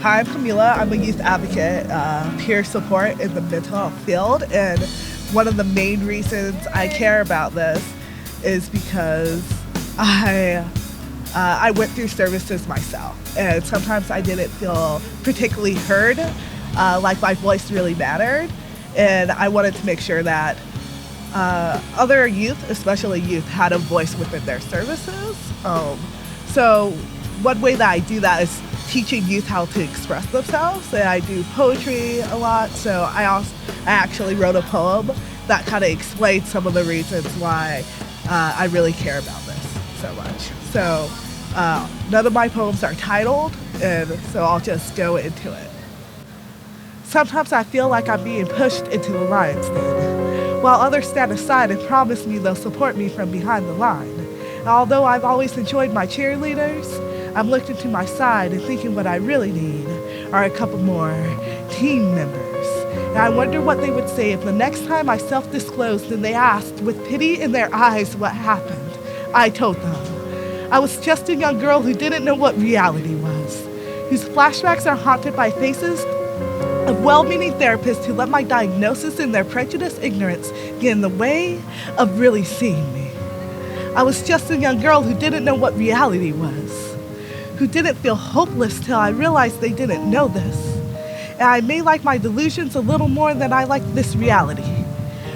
Hi, I'm Kamila. I'm a youth advocate, peer support in the mental health field, and one of the main reasons I care about this is because I went through services myself, and sometimes I didn't feel particularly heard, like my voice really mattered, and I wanted to make sure that other youth, especially youth, had a voice within their services. So one way that I do that is teaching youth how to express themselves, and I do poetry a lot. So I actually wrote a poem that kind of explains some of the reasons why I really care about this so much. So none of my poems are titled, and so I'll just go into it. Sometimes I feel like I'm being pushed into the lion's den, while others stand aside and promise me they'll support me from behind the line. And although I've always enjoyed my cheerleaders, I'm looking to my side and thinking what I really need are a couple more team members. And I wonder what they would say if the next time I self-disclosed and they asked with pity in their eyes what happened. I told them I was just a young girl who didn't know what reality was, whose flashbacks are haunted by faces of well-meaning therapists who let my diagnosis and their prejudiced ignorance get in the way of really seeing me. I was just a young girl who didn't know what reality was, who didn't feel hopeless till I realized they didn't know this. And I may like my delusions a little more than I like this reality.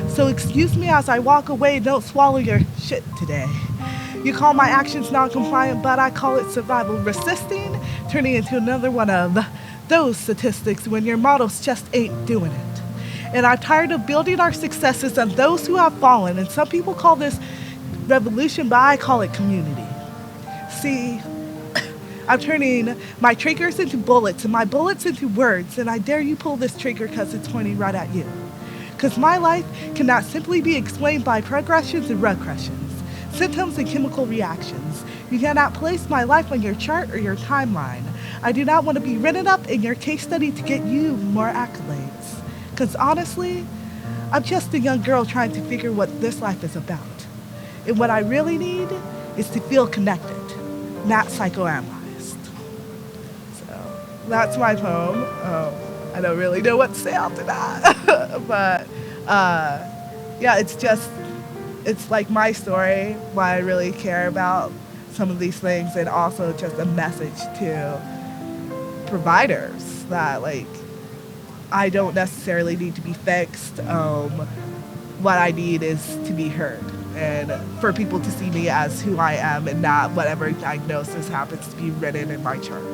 So excuse me as I walk away, don't swallow your shit today. You call my actions non-compliant, but I call it survival resisting, turning into another one of those statistics when your models just ain't doing it. And I'm tired of building our successes on those who have fallen, and some people call this revolution, but I call it community. See, I'm turning my triggers into bullets and my bullets into words, and I dare you pull this trigger because it's pointing right at you. Because my life cannot simply be explained by progressions and regressions, symptoms and chemical reactions. You cannot place my life on your chart or your timeline. I do not want to be written up in your case study to get you more accolades. Because honestly, I'm just a young girl trying to figure what this life is about. And what I really need is to feel connected, not psychoanalyzed. So that's my poem. I don't really know what to say after that. But yeah, it's like my story, why I really care about some of these things, and also just a message to providers that like I don't necessarily need to be fixed. What I need is to be heard, and for people to see me as who I am and not whatever diagnosis happens to be written in my chart.